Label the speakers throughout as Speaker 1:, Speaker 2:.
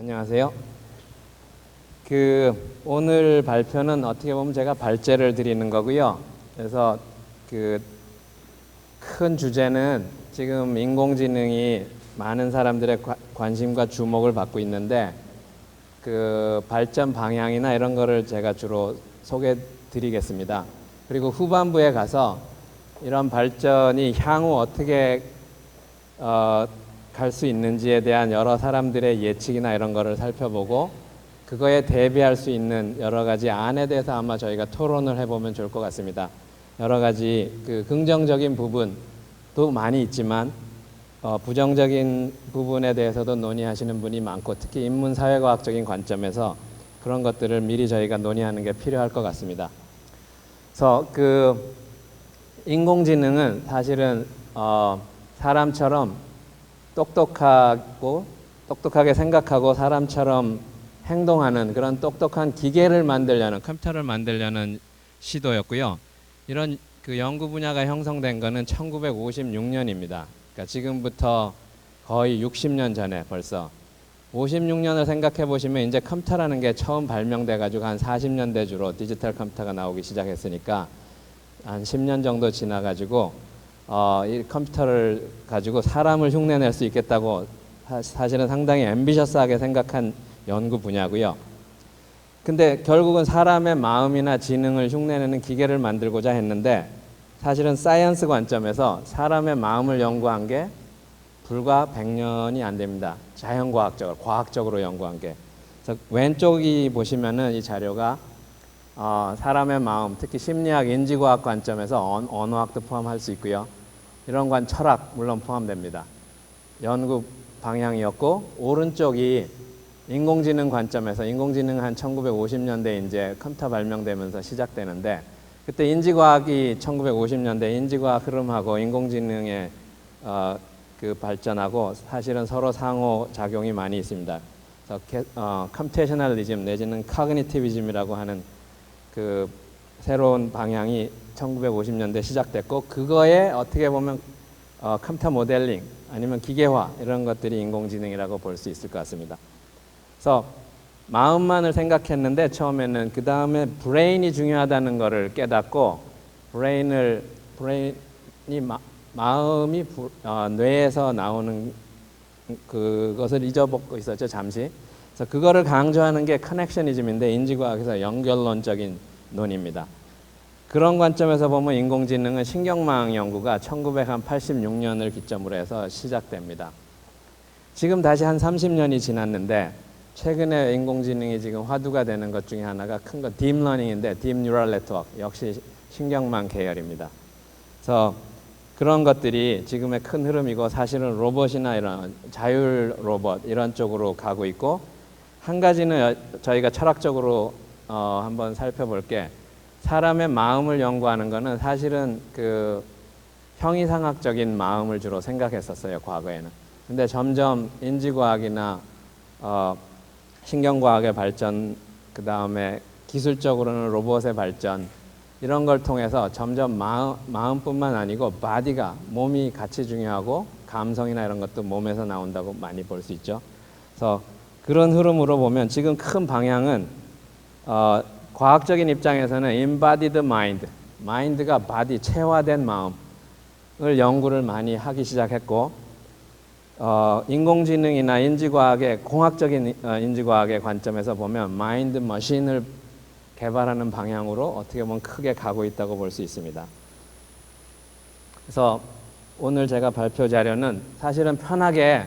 Speaker 1: 안녕하세요. 오늘 발표는 어떻게 보면 제가 발제를 드리는 거고요. 그래서 큰 주제는 지금 인공지능이 많은 사람들의 관심과 주목을 받고 있는데 발전 방향이나 이런 거를 제가 주로 소개해 드리겠습니다. 그리고 후반부에 가서 이런 발전이 향후 어떻게 갈 수 있는지에 대한 여러 사람들의 예측이나 이런 거를 살펴보고 그거에 대비할 수 있는 여러 가지 안에 대해서 아마 저희가 토론을 해보면 좋을 것 같습니다. 여러 가지 긍정적인 부분도 많이 있지만 부정적인 부분에 대해서도 논의하시는 분이 많고 특히 인문사회과학적인 관점에서 그런 것들을 미리 저희가 논의하는 게 필요할 것 같습니다. 그래서 인공지능은 사실은 사람처럼 똑똑하게 생각하고 사람처럼 행동하는 그런 똑똑한 기계를 만들려는, 컴퓨터를 만들려는 시도였고요. 이런 연구 분야가 형성된 거는 1956년입니다. 그러니까 지금부터 거의 60년 전에 벌써 56년을 생각해 보시면 이제 컴퓨터라는 게 처음 발명돼 가지고 한 40년대 주로 디지털 컴퓨터가 나오기 시작했으니까 한 10년 정도 지나 가지고 이 컴퓨터를 가지고 사람을 흉내낼 수 있겠다고 사실은 상당히 앰비셔스하게 생각한 연구 분야고요. 근데 결국은 사람의 마음이나 지능을 흉내내는 기계를 만들고자 했는데 사실은 사이언스 관점에서 사람의 마음을 연구한 게 불과 100년이 안 됩니다. 자연과학적으로, 과학적으로 연구한 게. 그래서 왼쪽이 보시면은 이 자료가 사람의 마음, 특히 심리학, 인지과학 관점에서 언어학도 포함할 수 있고요. 이런 관 철학 물론 포함됩니다. 연구 방향이었고 오른쪽이 인공지능 관점에서 인공지능 한 1950년대 이제 컴퓨터 발명되면서 시작되는데 그때 인지과학이 1950년대 인지과학 흐름하고 인공지능의 발전하고 사실은 서로 상호 작용이 많이 있습니다. 그래서 컴퓨테이셔널리즘 내지는 커그니티비즘이라고 하는 새로운 방향이 1950년대 시작됐고 그거에 어떻게 보면 컴퓨터 모델링 아니면 기계화 이런 것들이 인공지능이라고 볼 수 있을 것 같습니다. 그래서 마음만을 생각했는데 처음에는 그 다음에 브레인이 중요하다는 것을 깨닫고 마음이 뇌에서 나오는 그것을 잊어먹고 있었죠 잠시. 그래서 그거를 강조하는 게 커넥셔니즘인데 인지과학에서 연결론적인 논의입니다. 그런 관점에서 보면 인공지능은 신경망 연구가 1986년을 기점으로 해서 시작됩니다. 지금 다시 한 30년이 지났는데 최근에 인공지능이 지금 화두가 되는 것 중에 하나가 큰 거 딥러닝인데 딥 뉴럴 네트워크 역시 신경망 계열입니다. 그래서 그런 것들이 지금의 큰 흐름이고 사실은 로봇이나 이런 자율 로봇 이런 쪽으로 가고 있고 한 가지는 저희가 철학적으로 한번 살펴볼 게 사람의 마음을 연구하는 거는 사실은 형이상학적인 마음을 주로 생각했었어요 과거에는. 근데 점점 인지과학이나 신경과학의 발전 그 다음에 기술적으로는 로봇의 발전 이런 걸 통해서 점점 마음뿐만 아니고 바디가 몸이 같이 중요하고 감성이나 이런 것도 몸에서 나온다고 많이 볼 수 있죠. 그래서 그런 흐름으로 보면 지금 큰 방향은 과학적인 입장에서는 embodied mind, 마인드가 바디, 체화된 마음을 연구를 많이 하기 시작했고 인공지능이나 인지과학의 공학적인 인지과학의 관점에서 보면 마인드 머신을 개발하는 방향으로 어떻게 보면 크게 가고 있다고 볼 수 있습니다. 그래서 오늘 제가 발표 자료는 사실은 편하게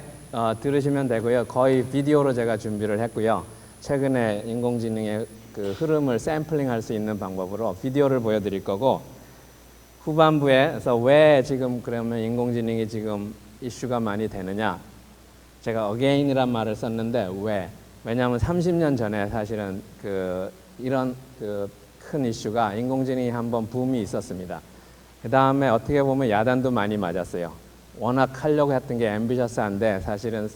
Speaker 1: 들으시면 되고요. 거의 비디오로 제가 준비를 했고요. 최근에 인공지능의 흐름을 샘플링 할 수 있는 방법으로 비디오를 보여드릴 거고 후반부에서 왜 지금 그러면 인공지능이 지금 이슈가 많이 되느냐 제가 again이란 말을 썼는데 왜냐하면 30년 전에 사실은 이런 큰 이슈가 인공지능이 한번 붐이 있었습니다. 그 다음에 어떻게 보면 야단도 많이 맞았어요. 워낙 하려고 했던 게 앰비셔스한데 사실은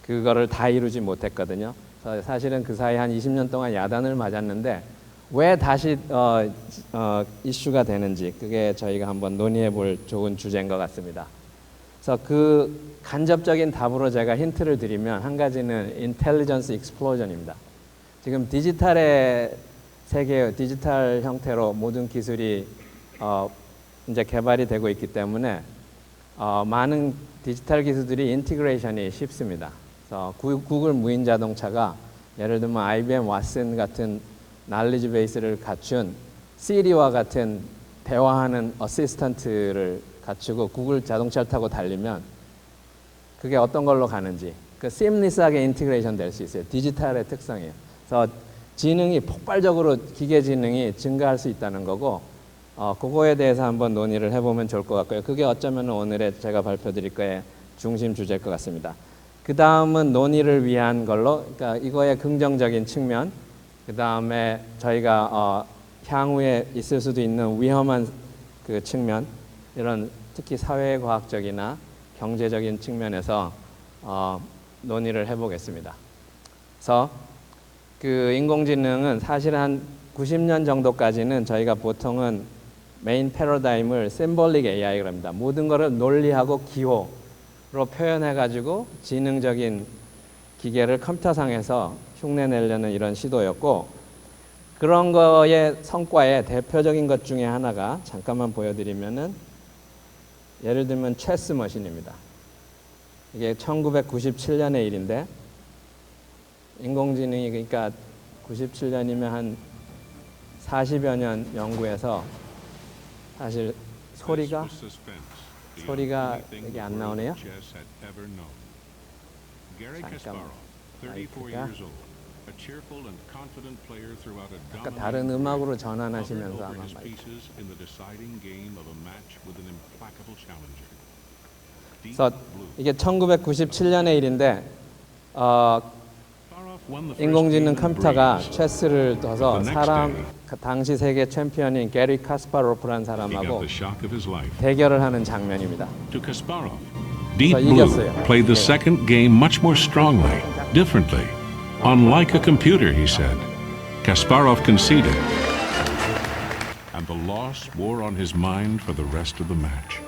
Speaker 1: 그거를 다 이루지 못했거든요. 사실은 그 사이 한 20년 동안 야단을 맞았는데 왜 다시 이슈가 되는지 그게 저희가 한번 논의해 볼 좋은 주제인 것 같습니다. 그래서 그 간접적인 답으로 제가 힌트를 드리면 한 가지는 인텔리전스 익스플로전입니다. 지금 디지털의 세계, 디지털 형태로 모든 기술이 이제 개발이 되고 있기 때문에 많은 디지털 기술들이 인티그레이션이 쉽습니다. 그래서 구글 무인 자동차가 예를 들면 IBM 왓슨 같은 날리지 베이스를 갖춘 시리와 같은 대화하는 어시스턴트를 갖추고 구글 자동차를 타고 달리면 그게 어떤 걸로 가는지 그 시엠리스하게 인티그레이션 될 수 있어요. 디지털의 특성이에요. 그래서 지능이 폭발적으로 기계 지능이 증가할 수 있다는 거고 그거에 대해서 한번 논의를 해보면 좋을 것 같고요. 그게 어쩌면 오늘의 제가 발표드릴 거의 중심 주제일 것 같습니다. 그 다음은 논의를 위한 걸로, 그러니까 이거의 긍정적인 측면, 그 다음에 저희가 향후에 있을 수도 있는 위험한 그 측면, 이런 특히 사회과학적이나 경제적인 측면에서 논의를 해보겠습니다. 그래서 그 인공지능은 사실 한 90년 정도까지는 저희가 보통은 메인 패러다임을 심볼릭 AI라고 합니다. 모든 것을 논리하고 기호로 표현해가지고 지능적인 기계를 컴퓨터상에서 흉내내려는 이런 시도였고, 그런 거의 성과의 대표적인 것 중에 하나가 잠깐만 보여드리면은 예를 들면 체스 머신입니다. 이게 1997년의 일인데 인공지능이 그러니까 97년이면 한 40여 년 연구해서 사실 소리가 이게 안 나오네요. 잠깐만. 마이크가 아까 다른 음악으로 전환하시면서 아마 마이크. 그래서 이게 1997년의 일인데 인공지능 컴퓨터가 체스를 둬서 당시 세계 챔피언인 게리 카스파로프라는 사람하고 대결을 하는 장면입니다.
Speaker 2: Deep Blue played the second game much more strongly, differently. Unlike a computer, he said. Kasparov conceded, and the loss wore on his mind for the rest of the match.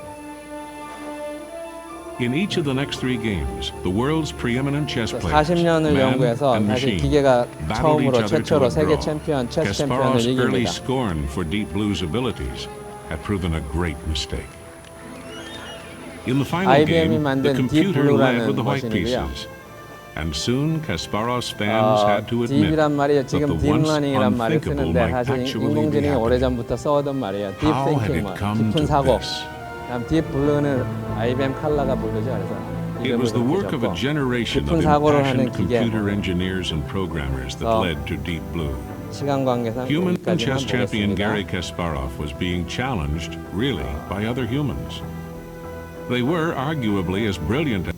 Speaker 2: In each of the next three games, the world's preeminent chess players,
Speaker 1: 40년을
Speaker 2: man
Speaker 1: 연구해서
Speaker 2: and
Speaker 1: 사실
Speaker 2: machine,
Speaker 1: 기계가
Speaker 2: battled each
Speaker 1: 처음으로
Speaker 2: other to
Speaker 1: 최초로
Speaker 2: a
Speaker 1: 세계
Speaker 2: draw.
Speaker 1: 챔피언, 체스 챔피언을
Speaker 2: Kasparov's early
Speaker 1: 이깁니다.
Speaker 2: scorn for Deep Blue's abilities had proven a great mistake. In the final
Speaker 1: IBM이
Speaker 2: game, the
Speaker 1: 만든
Speaker 2: computer led with the white
Speaker 1: 딥블루라는
Speaker 2: pieces. And soon Kasparov's fans had to admit
Speaker 1: 딥이란 말이에요.
Speaker 2: that
Speaker 1: 지금
Speaker 2: the once
Speaker 1: 딥러닝이란 말을
Speaker 2: unthinkable
Speaker 1: 쓰는데
Speaker 2: might
Speaker 1: 사실
Speaker 2: actually be
Speaker 1: 인공지능이
Speaker 2: happening.
Speaker 1: 오래전부터 써오던 말이에요. 딥
Speaker 2: How had
Speaker 1: 띵킹,
Speaker 2: it come
Speaker 1: 깊은
Speaker 2: to
Speaker 1: 사고.
Speaker 2: this?
Speaker 1: 그다음 딥블루는 IBM 칼라가 부르죠. 그래서
Speaker 2: It was the work of a generation of
Speaker 1: 깊은 사고를 하는
Speaker 2: impassioned
Speaker 1: 기계.
Speaker 2: computer engineers and programmers that led to Deep Blue.
Speaker 1: 시간 관계상
Speaker 2: Human
Speaker 1: 여기까지만
Speaker 2: chess champion
Speaker 1: 보겠습니다.
Speaker 2: Garry Kasparov was being challenged, really, by other humans. They were arguably as brilliant.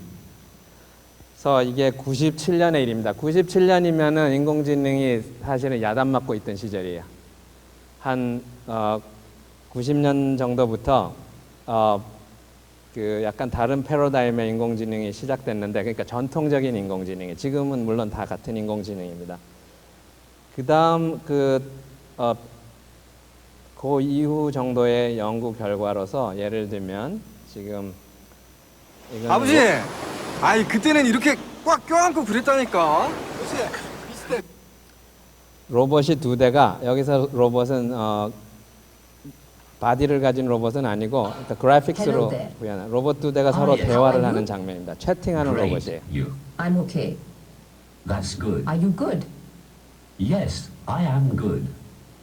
Speaker 1: 그래서 이게 97년의 일입니다. 97년이면은 인공지능이 사실은 야단 맞고 있던 시절이에요. 한 90년 정도부터 그 약간 다른 패러다임의 인공지능이 시작됐는데, 그러니까 전통적인 인공지능이, 지금은 물론 다 같은 인공지능입니다. 그다음 그 이후 정도의 연구 결과로서 예를 들면 지금 이거는
Speaker 3: 아버지! 아이 그때는 이렇게 꽉 껴안고 그랬다니까.
Speaker 1: 로봇이 두 대가, 여기서 로봇은 바디를 가진 로봇은 아니고 그러니까 그래픽스로 구현한 로봇 두 대가 서로
Speaker 4: yes.
Speaker 1: 대화를
Speaker 4: How are
Speaker 1: 하는
Speaker 4: you?
Speaker 1: 장면입니다. 채팅하는 로봇이에요.
Speaker 4: You. I'm okay.
Speaker 5: That's good.
Speaker 4: Are you good?
Speaker 5: Yes, I am good.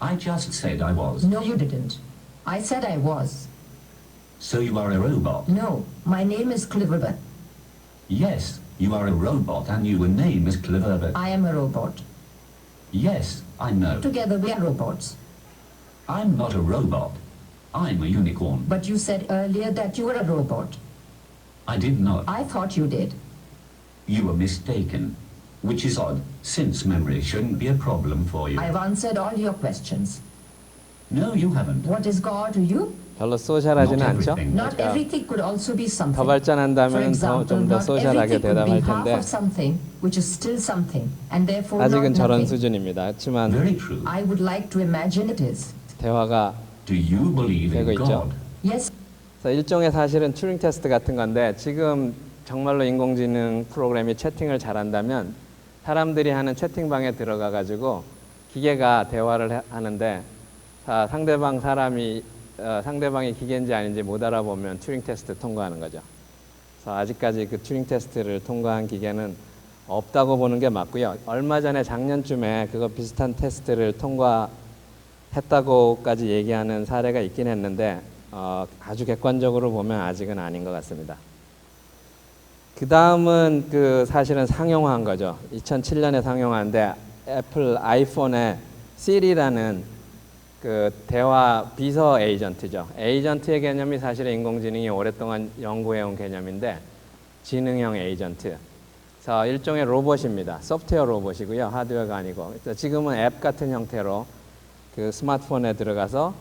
Speaker 5: I just said I was.
Speaker 4: No, you didn't. I said I was.
Speaker 5: So you are a robot?
Speaker 4: No, my name is Cliverbert.
Speaker 5: Yes, you are a robot and your name is Cliverbert.
Speaker 4: I am a robot.
Speaker 5: Yes, I know.
Speaker 4: Together we are robots.
Speaker 5: I'm not a robot. I'm a unicorn.
Speaker 4: But you said earlier that you were a robot.
Speaker 5: I did not.
Speaker 4: I thought you did.
Speaker 5: You were mistaken. Which is odd, since memory shouldn't be a problem for you.
Speaker 4: I've answered all your questions.
Speaker 5: No, you haven't.
Speaker 4: What is God to you?
Speaker 1: 별로 소셜하지는
Speaker 5: Not
Speaker 1: 않죠.
Speaker 5: everything.
Speaker 4: Not everything could also be
Speaker 1: 더
Speaker 4: something. For
Speaker 1: 발전한다면
Speaker 4: example,
Speaker 1: 좀 더
Speaker 4: not
Speaker 1: 소셜하게
Speaker 4: everything could
Speaker 1: 대답할
Speaker 4: be half
Speaker 1: 텐데
Speaker 4: of something, which is still something, and therefore
Speaker 1: 아직은
Speaker 4: not
Speaker 1: 저런
Speaker 4: nothing.
Speaker 1: 수준입니다. 하지만
Speaker 5: Very true.
Speaker 4: I would like to imagine it is.
Speaker 1: 대화가
Speaker 5: Do you believe
Speaker 1: 되고
Speaker 5: in
Speaker 1: 있죠.
Speaker 5: God?
Speaker 4: Yes,
Speaker 1: 그래서 일종의 사실은 튜링 테스트 같은 건데 지금 정말로 인공지능 프로그램이 채팅을 잘한다면 사람들이 하는 채팅방에 들어가 가지고 기계가 대화를 하는데 상대방이 기계인지 아닌지 못 알아보면 튜링 테스트 통과하는 거죠. 그래서 아직까지 그 튜링 테스트를 통과한 기계는 없다고 보는 게 맞고요. 얼마 전에 작년쯤에 그거 비슷한 테스트를 통과했다고까지 얘기하는 사례가 있긴 했는데 아주 객관적으로 보면 아직은 아닌 것 같습니다. 그 다음은 그 사실은 상용화한 거죠. 2007년에 상용화인데 애플 아이폰에 Siri라는 그 대화 비서 에이전트죠. 에이전트의 개념이 사실은 인공지능이 오랫동안 연구해온 개념인데 지능형 에이전트. 그래서 일종의 로봇입니다. 소프트웨어 로봇이고요. 하드웨어가 아니고. 그래서 지금은 앱 같은 형태로 그 스마트폰에 들어가서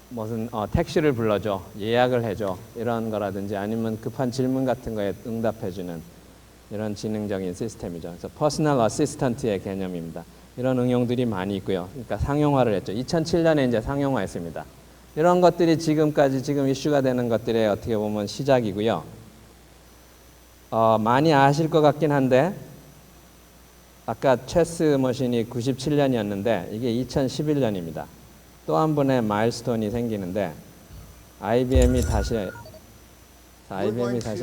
Speaker 1: 무슨 택시를 불러줘, 예약을 해줘 이런 거라든지 아니면 급한 질문 같은 거에 응답해주는 이런 지능적인 시스템이죠. 그래서 퍼스널 어시스턴트의 개념입니다. 이런 응용들이 많이 있고요. 그러니까 상용화를 했죠. 2007년에 이제 상용화했습니다. 이런 것들이 지금까지 지금 이슈가 되는 것들의 어떻게 보면 시작이고요. 많이 아실 것 같긴 한데 아까 체스 머신이 97년이었는데 이게 2011년입니다. 또 한 번의 마일스톤이 생기는데 IBM이 다시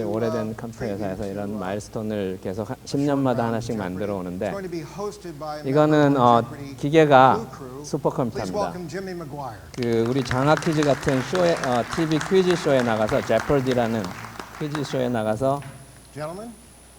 Speaker 1: 오래된 컴퓨터 회사에서 이런 마일스톤을 계속 10년마다 하나씩 만들어 오는데 이거는 기계가 슈퍼컴퓨터입니다. 그 우리 장학 퀴즈 같은 쇼에 TV 퀴즈 쇼에 나가서 제펄디라는 퀴즈 쇼에 나가서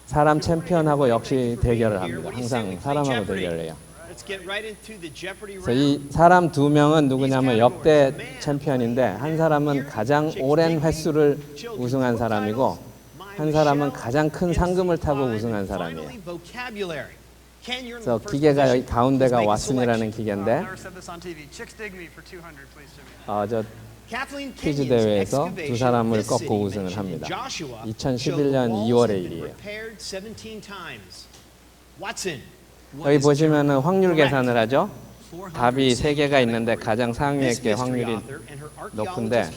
Speaker 1: 사람 챔피언하고 역시 대결을 합니다. 항상 사람하고 대결을 해요. 그래서 이 사람 두 명은 누구냐면 역대 챔피언인데 한 사람은 가장 오랜 횟수를 우승한 사람이고 한 사람은 가장 큰 상금을 타고 우승한 사람이에요. 그래서 기계가 여기 가운데가 왓슨이라는 기계인데 저 퀴즈 대회에서 두 사람을 꺾고 우승을 합니다. 2011년 2월의 일이에요. 여기 보시면은 확률 계산을 하죠. 답이 3개가 있는데 가장 상위에 게 확률이 높은데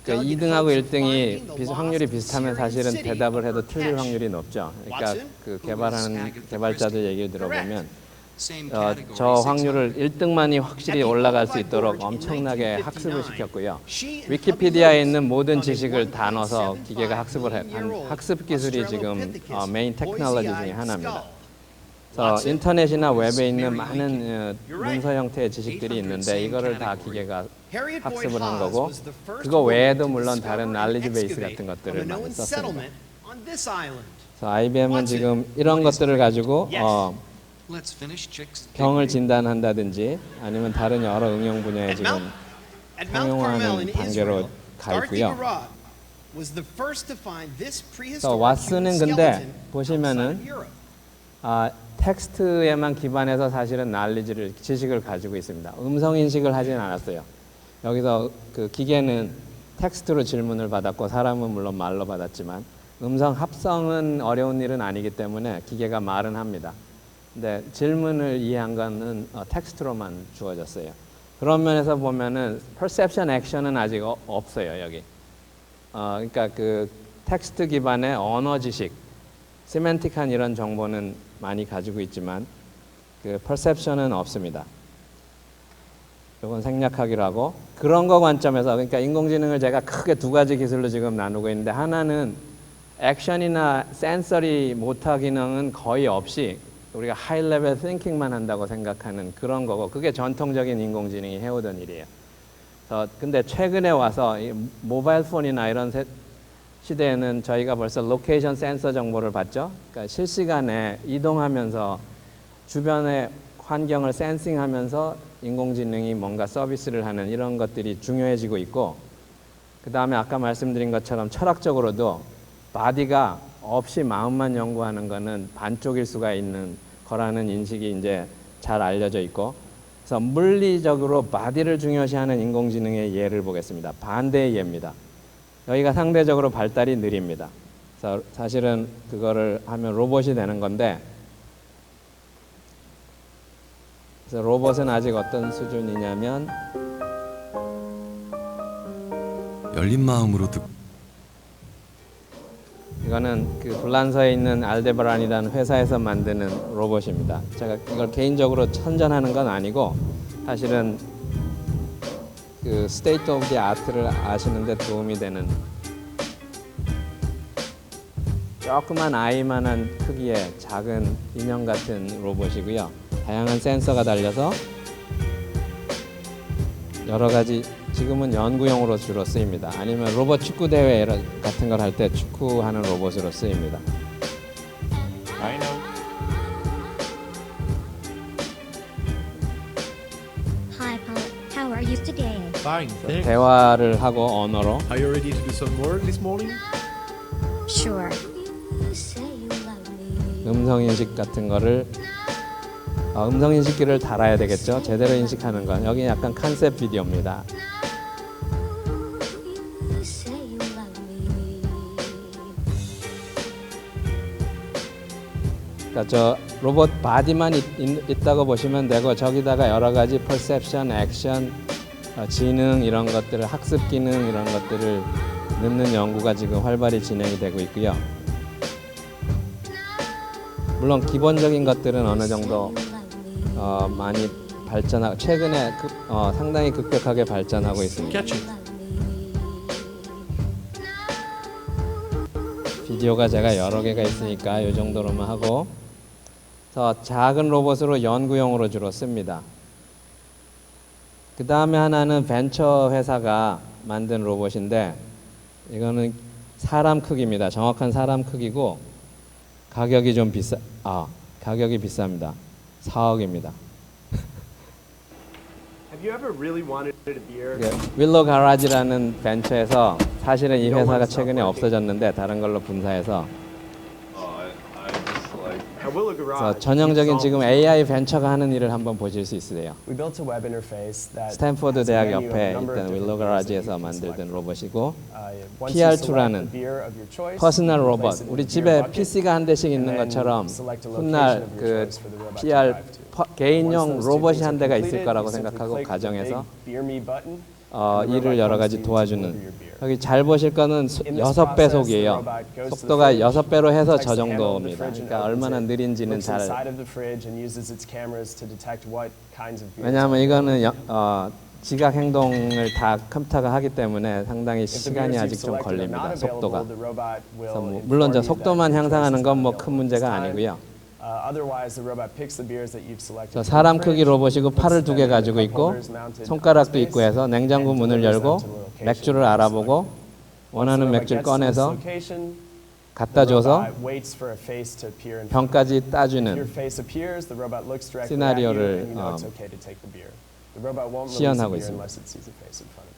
Speaker 1: 그 2등하고 1등이 확률이 비슷하면 사실은 대답을 해도 틀릴 확률이 높죠. 그러니까 그 개발하는 개발자들 얘기를 들어보면 저 확률을 1등만이 확실히 올라갈 수 있도록 엄청나게 학습을 시켰고요. 위키피디아에 있는 모든 지식을 다 넣어서 기계가 학습을 한 학습 기술이 지금 메인 테크놀로지 중에 하나입니다. 그래서 인터넷이나 웹에 있는 많은 문서 형태의 지식들이 있는데 이거를 다 기계가 학습을 한 거고 그거 외에도 물론 다른 날리지 베이스 같은 것들을 많이 썼습니다. 그래서 IBM은 지금 이런 것들을 가지고 병을 진단한다든지 아니면 다른 여러 응용 분야에 지금 상용화하는 단계로 가 있고요. 그래서 왓슨은 근데 보시면은 텍스트에만 기반해서 사실은 지식을 가지고 있습니다. 음성 인식을 하진 않았어요. 여기서 그 기계는 텍스트로 질문을 받았고 사람은 물론 말로 받았지만 음성 합성은 어려운 일은 아니기 때문에 기계가 말은 합니다. 근데 질문을 이해한 거는 텍스트로만 주어졌어요. 그런 면에서 보면은 perception action은 아직 없어요, 여기. 그러니까 그 텍스트 기반의 언어 지식, 시멘틱한 이런 정보는 많이 가지고 있지만 그 perception은 없습니다. 이건 생략하기로 하고 그런 거 관점에서 그러니까 인공지능을 제가 크게 두 가지 기술로 지금 나누고 있는데 하나는 액션이나 센서리 모터 기능은 거의 없이 우리가 하이 레벨 띵킹만 한다고 생각하는 그런 거고 그게 전통적인 인공지능이 해오던 일이에요. 근데 최근에 와서 이 모바일 폰이나 이런 시대에는 저희가 벌써 로케이션 센서 정보를 받죠. 그러니까 실시간에 이동하면서 주변의 환경을 센싱하면서 인공지능이 뭔가 서비스를 하는 이런 것들이 중요해지고 있고 그 다음에 아까 말씀드린 것처럼 철학적으로도 바디가 없이 마음만 연구하는 거는 반쪽일 수가 있는 거라는 인식이 이제 잘 알려져 있고 그래서 물리적으로 바디를 중요시하는 인공지능의 예를 보겠습니다. 반대의 예입니다. 여기가 상대적으로 발달이 느립니다. 그래서 사실은 그거를 하면 로봇이 되는 건데 그래서 로봇은 아직 어떤 수준이냐면
Speaker 6: 열린 마음으로
Speaker 1: 이거는 그 불란서에 있는 알데바란이라는 회사에서 만드는 로봇입니다. 제가 이걸 개인적으로 선전하는 건 아니고 사실은 그 스테이트 오브 디 아트를 아시는데 도움이 되는 조그만 아이만한 크기의 작은 인형 같은 로봇이고요. 다양한 센서가 달려서 여러 가지 지금은 연구용으로 주로 쓰입니다. 아니면 로봇 축구 대회 같은 걸 할 때 축구하는 로봇으로 쓰입니다.
Speaker 7: I know.
Speaker 8: Hi, Paul. How are you today?
Speaker 7: Fine, thanks.
Speaker 1: 대화를 하고 언어로
Speaker 7: Are you ready to do some work this morning?
Speaker 8: Sure. You say you love me.
Speaker 1: 음성 인식 같은 거를 음성 인식기를 달아야 되겠죠. 제대로 인식하는 건 여기 약간 컨셉 비디오입니다.
Speaker 8: You say you love me.
Speaker 1: 그러니까 저 로봇 바디만 있다고 보시면 되고 저기다가 여러 가지 퍼셉션, 액션, 지능 이런 것들을 학습 기능 이런 것들을 넣는 연구가 지금 활발히 진행이 되고 있고요. 물론 기본적인 것들은 어느 정도 많이 발전하고 최근에 상당히 급격하게 발전하고 있습니다.
Speaker 7: Catch it.
Speaker 1: 비디오가 제가 여러 개가 있으니까 이 정도로만 하고 더 작은 로봇으로 연구용으로 주로 씁니다. 그 다음에 하나는 벤처 회사가 만든 로봇인데 이거는 사람 크기입니다. 정확한 사람 크기고 가격이 좀 가격이 비쌉니다. 4억입니다.
Speaker 9: Have you ever really wanted a beer?
Speaker 1: 윌로 가라지라는 벤처에서 사실은 이 회사가 최근에 없어졌는데 다른 걸로 분사해서
Speaker 9: At Willow
Speaker 1: 그래서
Speaker 9: Garage.
Speaker 1: 전형적인 지금 AI 벤처가 하는 일을 한번 보실 수 있으세요.
Speaker 9: We built a web interface that
Speaker 1: 스탠포드
Speaker 9: has a
Speaker 1: 대학
Speaker 9: menu of
Speaker 1: 옆에
Speaker 9: a number of
Speaker 1: 있던
Speaker 9: different
Speaker 1: 윌로
Speaker 9: beers that you
Speaker 1: 가라지에서
Speaker 9: can
Speaker 1: 만들던
Speaker 9: select.
Speaker 1: 로봇이고
Speaker 9: Once you select
Speaker 1: PR2라는
Speaker 9: the beer of your choice,
Speaker 1: 퍼스널
Speaker 9: you
Speaker 1: 로봇
Speaker 9: place it in
Speaker 1: 우리
Speaker 9: the
Speaker 1: 집에
Speaker 9: beer bucket,
Speaker 1: PC가 한 대씩 있는
Speaker 9: and then
Speaker 1: 것처럼
Speaker 9: select a
Speaker 1: 훗날
Speaker 9: location of your
Speaker 1: 그
Speaker 9: choice for the robot to
Speaker 1: PR
Speaker 9: drive to.
Speaker 1: 개인용
Speaker 9: Once those two
Speaker 1: 로봇이
Speaker 9: things
Speaker 1: 한
Speaker 9: are
Speaker 1: 대가 있을
Speaker 9: completed,
Speaker 1: 거라고
Speaker 9: you simply
Speaker 1: 생각하고
Speaker 9: click the
Speaker 1: 가정에서
Speaker 9: big beer me button,
Speaker 1: 일을 여러 가지 도와주는 여기 잘 보실 거는
Speaker 9: In this
Speaker 1: 6배속이에요.
Speaker 9: process, the robot goes to the
Speaker 1: 속도가
Speaker 9: fridge,
Speaker 1: 6배로 해서
Speaker 9: detects
Speaker 1: 저
Speaker 9: the handle of the
Speaker 1: 정도입니다.
Speaker 9: fridge and
Speaker 1: 그러니까
Speaker 9: opens
Speaker 1: 얼마나
Speaker 9: it,
Speaker 1: 느린지는
Speaker 9: looks inside
Speaker 1: 잘
Speaker 9: of the fridge and uses its cameras to detect what kinds of beers
Speaker 1: 왜냐하면
Speaker 9: are
Speaker 1: 이거는 지각 행동을 다 컴퓨터가 하기 때문에 상당히
Speaker 9: If the
Speaker 1: 시간이
Speaker 9: beers
Speaker 1: 아직
Speaker 9: you've
Speaker 1: 좀
Speaker 9: selected are
Speaker 1: 걸립니다.
Speaker 9: not available,
Speaker 1: 속도가.
Speaker 9: the robot
Speaker 1: 그래서
Speaker 9: will
Speaker 1: 물론 저
Speaker 9: inform you that
Speaker 1: 속도만
Speaker 9: your choice
Speaker 1: 향상하는
Speaker 9: is
Speaker 1: 건
Speaker 9: not
Speaker 1: 뭐
Speaker 9: available
Speaker 1: 큰
Speaker 9: at
Speaker 1: 문제가
Speaker 9: this time.
Speaker 1: 아니고요.
Speaker 9: Otherwise, the robot picks the beers that you've selected
Speaker 1: 저
Speaker 9: from the
Speaker 1: 사람
Speaker 9: fridge,
Speaker 1: 크기 로봇이고
Speaker 9: puts
Speaker 1: 팔을
Speaker 9: them
Speaker 1: 2개
Speaker 9: in the
Speaker 1: 가지고
Speaker 9: cup
Speaker 1: 있고
Speaker 9: holders mounted on
Speaker 1: 손가락도
Speaker 9: space
Speaker 1: 있고 해서 냉장고
Speaker 9: and
Speaker 1: 문을
Speaker 9: delivers
Speaker 1: 열고
Speaker 9: them to the location
Speaker 1: 맥주를
Speaker 9: that you've
Speaker 1: 알아보고
Speaker 9: selected.
Speaker 1: 원하는
Speaker 9: Once the robot
Speaker 1: 맥주를
Speaker 9: gets to this
Speaker 1: 꺼내서
Speaker 9: location,
Speaker 1: 갖다
Speaker 9: the
Speaker 1: 줘서
Speaker 9: robot waits for a face to appear in front of
Speaker 1: 병까지
Speaker 9: it. If your
Speaker 1: 따주는
Speaker 9: face appears, the robot looks directly at you
Speaker 1: 시나리오를,
Speaker 9: and you know it's okay to take the beer. The robot won't release the
Speaker 1: 시연하고
Speaker 9: beer
Speaker 1: 있습니다.
Speaker 9: unless it sees a face in front of it.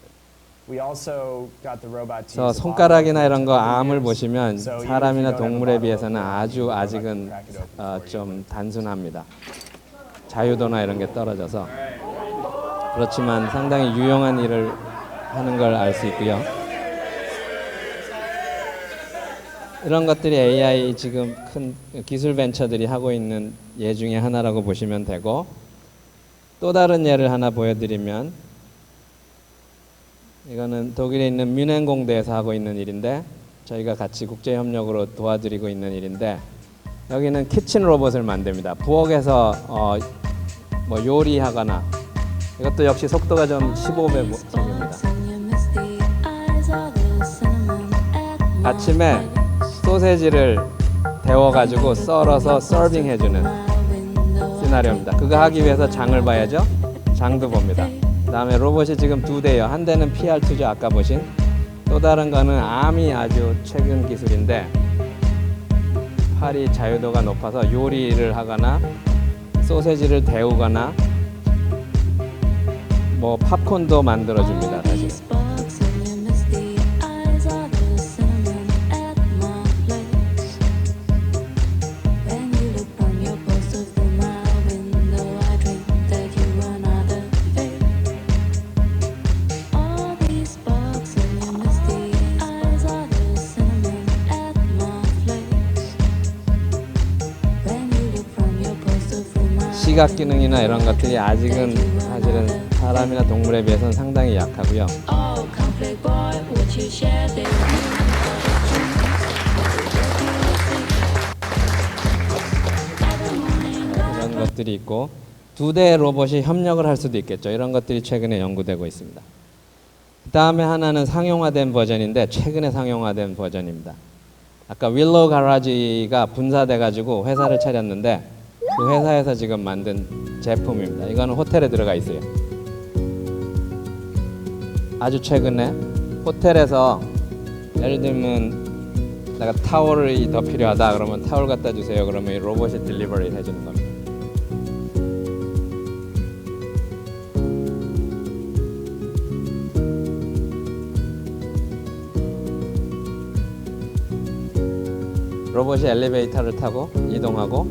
Speaker 9: We also got the robot to
Speaker 1: 그래서
Speaker 9: use a
Speaker 1: 손가락이나
Speaker 9: bottle
Speaker 1: 이런 거
Speaker 9: to open
Speaker 1: 암을
Speaker 9: beers.
Speaker 1: 보시면
Speaker 9: So even if you
Speaker 1: 사람이나
Speaker 9: don't have a
Speaker 1: 동물에
Speaker 9: bottle
Speaker 1: 비해서는
Speaker 9: opener,
Speaker 1: 아주
Speaker 9: the robot can
Speaker 1: 아직은
Speaker 9: crack it open for you.
Speaker 1: 좀 단순합니다. 자유도나 이런 게 떨어져서 그렇지만 상당히 유용한 일을 하는 걸 알 수 있고요. 이런 것들이 AI 지금 큰 기술 벤처들이 하고 있는 예 중에 하나라고 보시면 되고 또 다른 예를 하나 보여드리면 이거는 독일에 있는 뮌헨 공대에서 하고 있는 일인데 저희가 같이 국제 협력으로 도와드리고 있는 일인데 여기는 키친 로봇을 만듭니다. 부엌에서 뭐 요리하거나 이것도 역시 속도가 좀 15배속입니다. 아침에 소세지를 데워가지고 썰어서 서빙 해주는 시나리오입니다. 그거 하기 위해서 장을 봐야죠. 장도 봅니다. 그 다음에 로봇이 지금 2대요. 한 대는 PR2죠. 아까 보신. 또 다른 거는 암이 아주 최근 기술인데 팔이 자유도가 높아서 요리를 하거나 소세지를 데우거나 뭐 팝콘도 만들어줍니다. 사실. 시각 기능이나 이런 것들이 아직은 사실은 사람이나 동물에 비해서는 상당히 약하고요.
Speaker 6: you share their
Speaker 1: 이런 것들이 있고 두 대의 로봇이 협력을 할 수도 있겠죠. 이런 것들이 최근에 연구되고 있습니다. 그 다음에 하나는 상용화된 버전인데 최근에 상용화된 버전입니다. 아까 윌로우 가라지가 분사돼가지고 회사를 차렸는데 그 회사에서 지금 만든 제품입니다. 이거는 호텔에 들어가 있어요. 아주 최근에 호텔에서 예를 들면 내가 타월이 더 필요하다 그러면 타월 갖다 주세요. 그러면 이 로봇이 딜리버리 해주는 겁니다. 로봇이 엘리베이터를 타고 이동하고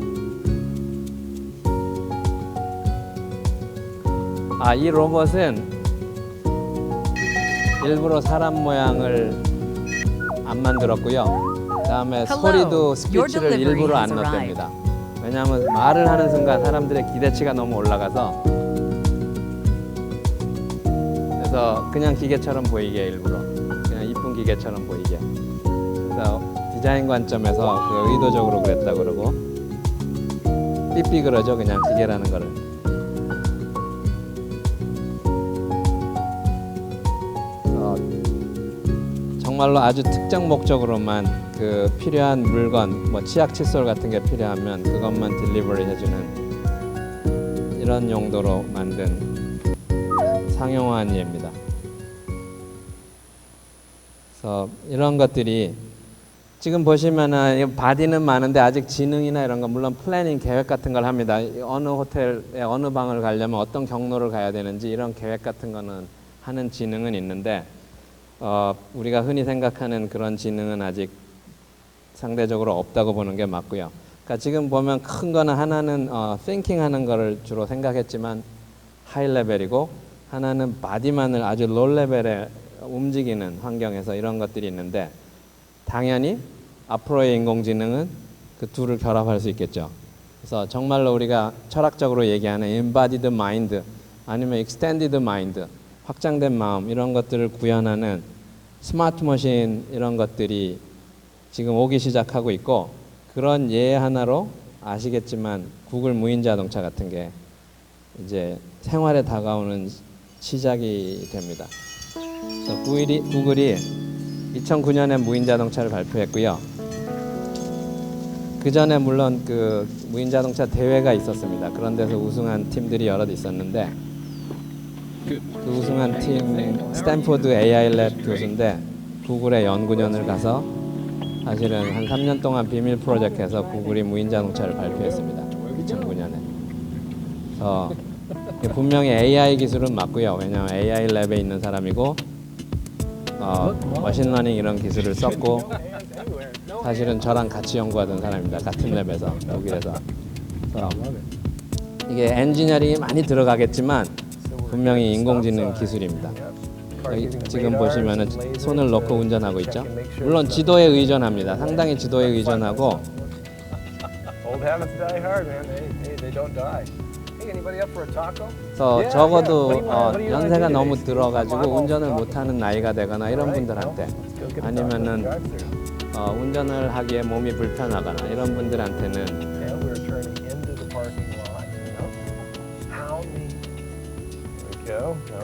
Speaker 1: 이 로봇은 일부러 사람 모양을 안 만들었고요. 그다음에 소리도 스피치를 일부러 안 넣습니다. 왜냐하면 말을 하는 순간 사람들의 기대치가 너무 올라가서 그래서 그냥 기계처럼 보이게 일부러 그냥 이쁜 기계처럼 보이게 그래서 디자인 관점에서 그 의도적으로 그랬다 그러고 삐삐 그러죠. 그냥 기계라는 거를. 정말로 아주 특정 목적으로만 그 필요한 물건, 뭐 치약 칫솔 같은 게 필요하면 그것만 딜리버리 해주는 이런 용도로 만든 상용화한 예입니다. 그래서 이런 것들이 지금 보시면은 바디는 많은데 아직 지능이나 이런 거 물론 플래닝 계획 같은 걸 합니다. 어느 호텔에 어느 방을 가려면 어떤 경로를 가야 되는지 이런 계획 같은 거는 하는 지능은 있는데 우리가 흔히 생각하는 그런 지능은 아직 상대적으로 없다고 보는 게 맞고요. 그러니까 지금 보면 큰 거는 하나는 thinking 하는 거를 주로 생각했지만 하이 레벨이고 하나는 바디만을 아주 로 레벨에 움직이는 환경에서 이런 것들이 있는데 당연히 앞으로의 인공지능은 그 둘을 결합할 수 있겠죠. 그래서 정말로 우리가 철학적으로 얘기하는 embodied mind 아니면 extended mind 확장된 마음 이런 것들을 구현하는 스마트 머신 이런 것들이 지금 오기 시작하고 있고 그런 예 하나로 아시겠지만 구글 무인 자동차 같은 게 이제 생활에 다가오는 시작이 됩니다. 그래서 구글이 2009년에 무인 자동차를 발표했고요. 그 전에 물론 그 무인 자동차 대회가 있었습니다. 그런 데서 우승한 팀들이 여럿 있었는데 그 우승한 팀 스탠포드 AI 랩 교수인데 구글의 연구년을 가서 사실은 한 3년 동안 비밀 프로젝트에서 구글이 무인 자동차를 발표했습니다. 2009년에. 그래서 분명히 AI 기술은 맞고요. 왜냐하면 AI 랩에 있는 사람이고 머신러닝 이런 기술을 썼고 사실은 저랑 같이 연구하던 사람입니다. 같은 랩에서 독일에서. 이게 엔지니어링이 많이 들어가겠지만 분명히 인공지능 기술입니다. 지금 보시면은 손을 놓고 운전하고 있죠. 물론 지도에 의존합니다. 상당히 지도에 의존하고. 그래서 적어도 연세가 너무 들어가지고 운전을 못하는 나이가 되거나 이런 분들한테 아니면은 운전을 하기에 몸이 불편하거나 이런 분들한테는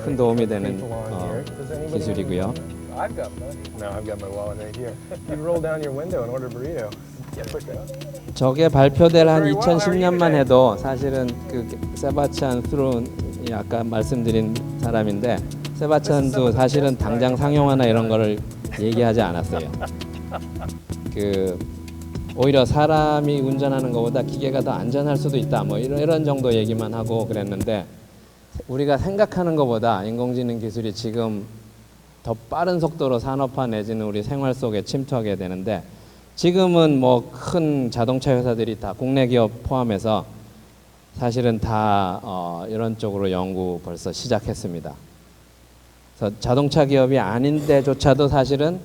Speaker 1: 큰 도움이 되는 기술이고요. 저게 발표될 한 2010년만 해도 사실은 그 세바스찬 스룬이 아까 말씀드린 사람인데 세바스찬도 사실은 당장 상용화나 이런 거를 얘기하지 않았어요. 그 오히려 사람이 운전하는 것보다 기계가 더 안전할 수도 있다. 뭐 이런 정도 얘기만 하고 그랬는데 우리가 생각하는 것보다 인공지능 기술이 지금 더 빠른 속도로 산업화 내지는 우리 생활 속에 침투하게 되는데 지금은 뭐 큰 자동차 회사들이 다 국내 기업 포함해서 사실은 다 이런 쪽으로 연구 벌써 시작했습니다. 그래서 자동차 기업이 아닌데조차도 사실은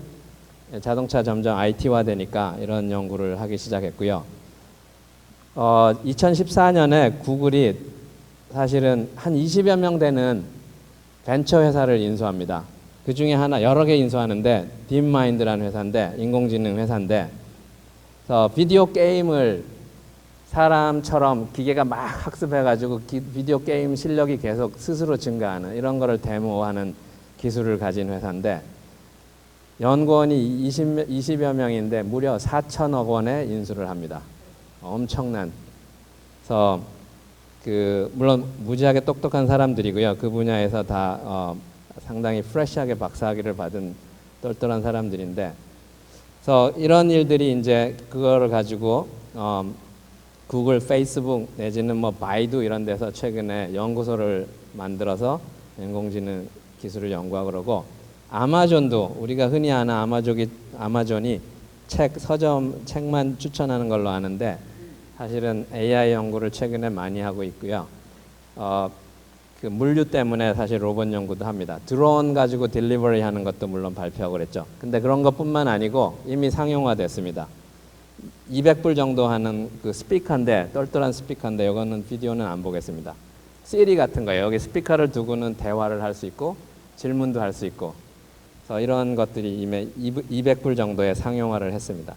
Speaker 1: 자동차 점점 IT화 되니까 이런 연구를 하기 시작했고요. 2014년에 구글이 사실은 한 20여 명 되는 벤처 회사를 인수합니다. 그 중에 하나 여러 개 인수하는데 딥마인드라는 회사인데 인공지능 회사인데 그래서 비디오 게임을 사람처럼 기계가 막 학습해가지고 비디오 게임 실력이 계속 스스로 증가하는 이런 거를 데모하는 기술을 가진 회사인데 연구원이 20여 명인데 무려 4천억 원에 인수를 합니다. 엄청난. 그래서 물론 무지하게 똑똑한 사람들이고요. 그 분야에서 다 상당히 프레시하게 박사학위를 받은 똘똘한 사람들인데, 그래서 이런 일들이 이제 그거를 가지고 구글, 페이스북 내지는 뭐 바이두 이런 데서 최근에 연구소를 만들어서 인공지능 기술을 연구하고 그러고, 아마존도 우리가 흔히 아는 아마존이 책만 추천하는 걸로 아는데 사실은 AI 연구를 최근에 많이 하고 있고요. 그 물류 때문에 사실 로봇 연구도 합니다. 드론 가지고 딜리버리 하는 것도 물론 발표하고 그랬죠. 근데 그런 것뿐만 아니고 이미 상용화됐습니다. 200불 정도 하는 그 스피커인데, 똘똘한 스피커인데, 이거는 비디오는 안 보겠습니다. 시리 같은 거예요. 여기 스피커를 두고는 대화를 할 수 있고 질문도 할 수 있고, 그래서 이런 것들이 이미 200불 정도에 상용화를 했습니다.